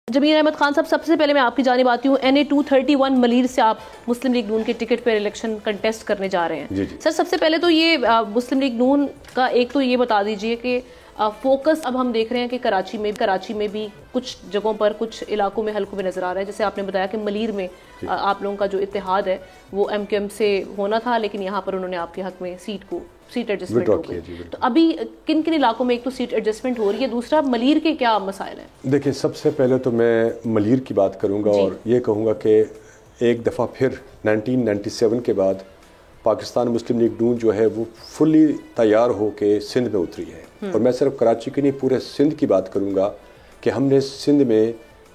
जमीर अहमद खान साहब, सबसे पहले मैं आपकी जानिब आती हूँ। NA 231 मलीर से आप मुस्लिम लीग नून के टिकट पर इलेक्शन कंटेस्ट करने जा रहे हैं। जी। सर, सबसे पहले तो ये मुस्लिम लीग नून का एक तो ये बता दीजिए कि फोकस अब हम देख रहे हैं कि कराची में भी कुछ जगहों पर, कुछ इलाकों में हल्कों में नजर आ रहा है। जैसे आपने बताया कि मलीर में आप लोगों का जो इत्तेहाद है वो MQM से होना था, लेकिन यहाँ पर उन्होंने आपके हक में सीट एडजस्टमेंट हो गई। तो अभी किन किन इलाकों में एक तो सीट एडजस्टमेंट हो रही है, दूसरा मलीर के क्या मसाइल हैं? देखिए, सबसे पहले तो मैं मलीर की बात करूंगा और ये कहूंगा कि एक दफ़ा फिर 1997 के बाद पाकिस्तान मुस्लिम लीग नून जो है वो फुली तैयार हो के सिंध में उतरी है। और मैं सिर्फ कराची की नहीं, पूरे सिंध की बात करूंगा कि हमने सिंध में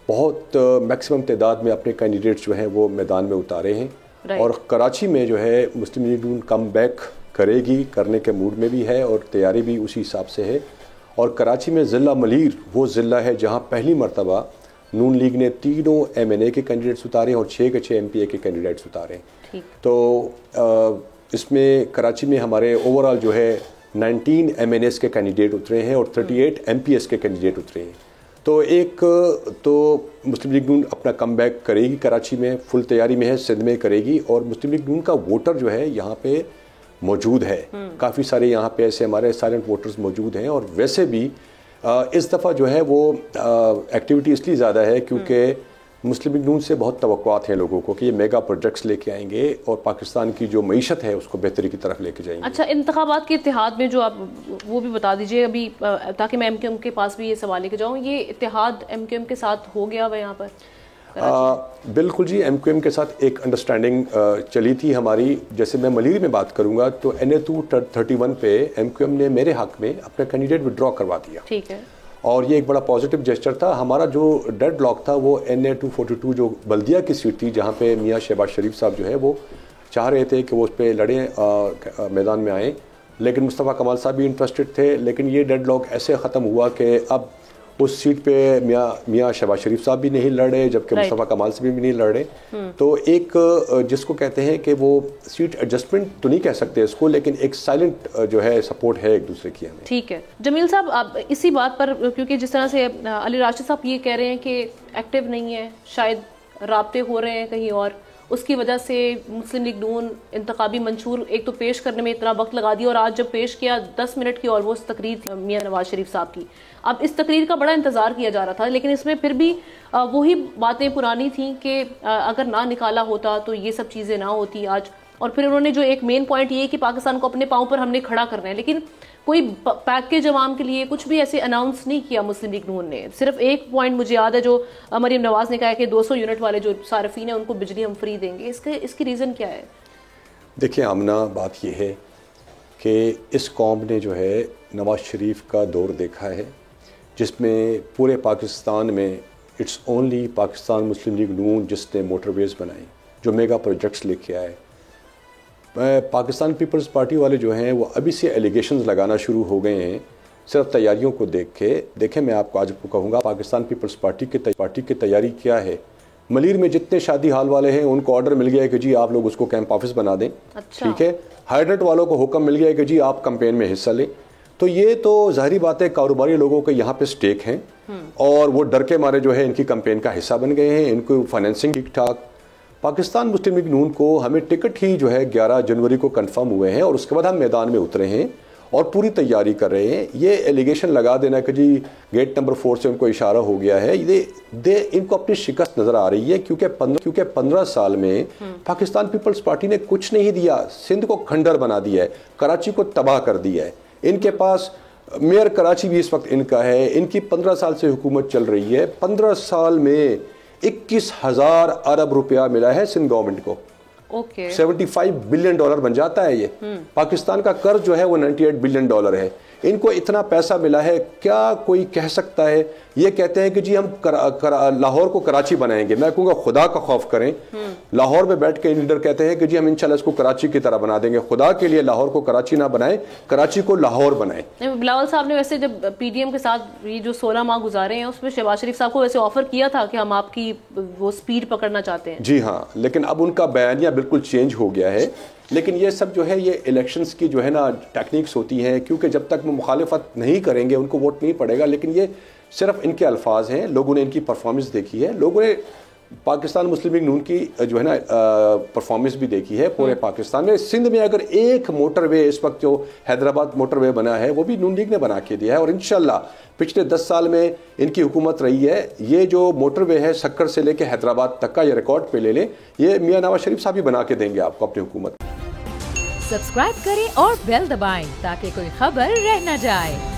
बहुत मैक्सिमम तादाद में अपने कैंडिडेट्स जो हैं वो मैदान में उतारे हैं। और कराची में जो है मुस्लिम लीग नून कम बैक करेगी, करने के मूड में भी है और तैयारी भी उसी हिसाब से है। और कराची में ज़िला मलीर वो ज़िला है जहाँ पहली मरतबा नून लीग ने तीनों MNA के कैंडिडेट्स उतारे और 6 के 6 MPA के कैंडिडेट्स उतारे। तो इसमें कराची में हमारे ओवरऑल जो है 19 MNAs के कैंडिडेट उतरे हैं और 38 MPS के कैंडिडेट उतरे हैं। तो एक तो मुस्लिम लीग नून अपना कम बैक करेगी, कराची में फुल तैयारी में है, सिंध में करेगी। और मुस्लिम लीग नून का वोटर जो है यहाँ पे मौजूद है, काफ़ी सारे यहाँ पे ऐसे हमारे साइलेंट वोटर्स मौजूद हैं। और वैसे भी इस दफ़ा जो है वो एक्टिविटी इसलिए ज़्यादा है क्योंकि मुस्लिम लीग नून से बहुत तवक्कुआत हैं लोगों को कि ये मेगा प्रोजेक्ट्स लेके आएंगे और पाकिस्तान की जो मईशत है उसको बेहतरी की तरफ लेके जाएंगे। अच्छा, इंतखाबात के इत्तेहाद में जो आप वो भी बता दीजिए अभी, ताकि मैं MQM के पास भी ये सवाल लेके जाऊँ। ये इत्तेहाद MQM के साथ हो गया हुआ यहाँ पर? बिल्कुल जी, MQM के साथ एक अंडरस्टैंडिंग चली थी हमारी। जैसे मैं मलीर में बात करूंगा तो NA 231 पे MQM ने मेरे हक में अपना कैंडिडेट विड्रॉ करवा दिया। ठीक है। और ये एक बड़ा पॉजिटिव जेस्चर था। हमारा जो डेड लॉक था वो NA 242 जो बल्दिया की सीट थी, जहाँ पे मियाँ शहबाज शरीफ साहब जो है वो चाह रहे थे कि वो उस पर लड़े, मैदान में आए। लेकिन मुस्तफ़ा कमाल साहब भी इंटरेस्टेड थे। लेकिन ये डेड लॉक ऐसे ख़त्म हुआ कि अब उस सीट पे मियाँ शहबाज शरीफ साहब भी नहीं लड़े, जबकि मुस्तफ़ा कमाल से भी नहीं लड़े। तो एक जिसको कहते हैं कि वो सीट एडजस्टमेंट तो नहीं कह सकते इसको, लेकिन एक साइलेंट जो है सपोर्ट है एक दूसरे की हमें। ठीक है जमील साहब, आप इसी बात पर, क्योंकि जिस तरह से अली राशिद साहब ये कह रहे हैं कि एक्टिव नहीं है, शायद राब्ते हो रहे हैं कहीं और, उसकी वजह से मुस्लिम लीग नून इंतखाबी मंशूर एक तो पेश करने में इतना वक्त लगा दिया, और आज जब पेश किया 10 मिनट की ऑलमोस्ट तकरीर थी मियां नवाज शरीफ साहब की। अब इस तकरीर का बड़ा इंतजार किया जा रहा था, लेकिन इसमें फिर भी वही बातें पुरानी थी कि अगर ना निकाला होता तो ये सब चीज़ें ना होती आज। और फिर उन्होंने जो एक मेन पॉइंट ये कि पाकिस्तान को अपने पाँव पर हमने खड़ा करना है, लेकिन कोई पैकेज अवाम के लिए कुछ भी ऐसे अनाउंस नहीं किया मुस्लिम लीग नून ने। सिर्फ एक पॉइंट मुझे याद है जो मरीम नवाज ने कहा है कि 200 यूनिट वाले जो सार्फिन है उनको बिजली हम फ्री देंगे। इसकी रीज़न क्या है? देखिए आमना, बात यह है कि इस कौम ने जो है नवाज शरीफ का दौर देखा है जिसमें पूरे पाकिस्तान में इट्स ओनली पाकिस्तान मुस्लिम लीग नून जिसने मोटरवेज़ बनाई, जो मेगा प्रोजेक्ट्स लेके आए। पाकिस्तान पीपल्स पार्टी वाले जो हैं वो अभी से एलिगेशंस लगाना शुरू हो गए हैं सिर्फ तैयारियों को देख के। देखें, मैं आपको आज कहूँगा पाकिस्तान पीपल्स पार्टी की तैयारी क्या है। मलीर में जितने शादी हाल वाले हैं उनको ऑर्डर मिल गया है कि जी आप लोग उसको कैंप ऑफिस बना दें। अच्छा। ठीक है। हाइड्रेट वालों को हुक्म मिल गया है कि जी आप कैंपेन में हिस्सा लें। तो ये तो जाहिर बात है कारोबारी लोगों के यहाँ पे स्टेक हैं और वो डर के मारे जो है इनकी कैंपेन का हिस्सा बन गए हैं। इनको फाइनेंसिंग ठीक ठाक। पाकिस्तान मुस्लिम लीग नून को हमें टिकट ही जो है 11 जनवरी को कंफर्म हुए हैं और उसके बाद हम मैदान में उतरे हैं और पूरी तैयारी कर रहे हैं। ये एलिगेशन लगा देना कि जी गेट नंबर 4 से उनको इशारा हो गया है, इनको अपनी शिकस्त नज़र आ रही है क्योंकि 15 साल में पाकिस्तान पीपल्स पार्टी ने कुछ नहीं दिया। सिंध को खंडर बना दिया है, कराची को तबाह कर दिया है। इनके पास मेयर कराची भी इस वक्त इनका है। इनकी 15 साल से हुकूमत चल रही है। 15 साल में 21,000 अरब रुपया मिला है सिंध गवर्नमेंट को। 75 बिलियन डॉलर बन जाता है ये। पाकिस्तान का कर्ज जो है वो 98 बिलियन डॉलर है। इनको इतना पैसा मिला है, क्या कोई कह सकता है? ये कहते हैं कि जी हम लाहौर को कराची बनाएंगे। मैं कहूँगा खुदा का खौफ करें। लाहौर में बैठ के लीडर कहते हैं कि जी हम इंशाल्लाह इसको कराची की तरह बना देंगे। खुदा के लिए लाहौर को कराची ना बनाए, कराची को लाहौर बनाए। बिलावल साहब ने वैसे जब PDM के साथ ये जो 16 माह गुजारे हैं उसमें शहबाज शरीफ साहब को वैसे ऑफर किया था कि हम आपकी वो स्पीड पकड़ना चाहते हैं। जी हाँ, लेकिन अब उनका बयानिया बिल्कुल चेंज हो गया है। लेकिन ये सब जो है ये इलेक्शंस की जो है ना टेक्निक्स होती हैं, क्योंकि जब तक वो मुखालिफत नहीं करेंगे उनको वोट नहीं पड़ेगा। लेकिन ये सिर्फ इनके अल्फाज हैं, लोगों ने इनकी परफॉर्मेंस देखी है, लोगों ने पाकिस्तान मुस्लिम लीग नून की जो है ना परफॉर्मेंस भी देखी है पूरे पाकिस्तान में। सिंध में अगर एक मोटरवे इस वक्त जो हैदराबाद मोटरवे बना है वो भी नून लीग ने बना के दिया है, और इंशाल्लाह पिछले 10 साल में इनकी हुकूमत रही है। ये जो मोटरवे है सक्कर से लेकर हैदराबाद तक का, ये रिकॉर्ड पे ले लें, ये मियां नवाज शरीफ साहब ही बना के देंगे आपको अपनी हुकूमत। सब्सक्राइब करें और बेल दबाएं ताकि कोई खबर रह न जाए।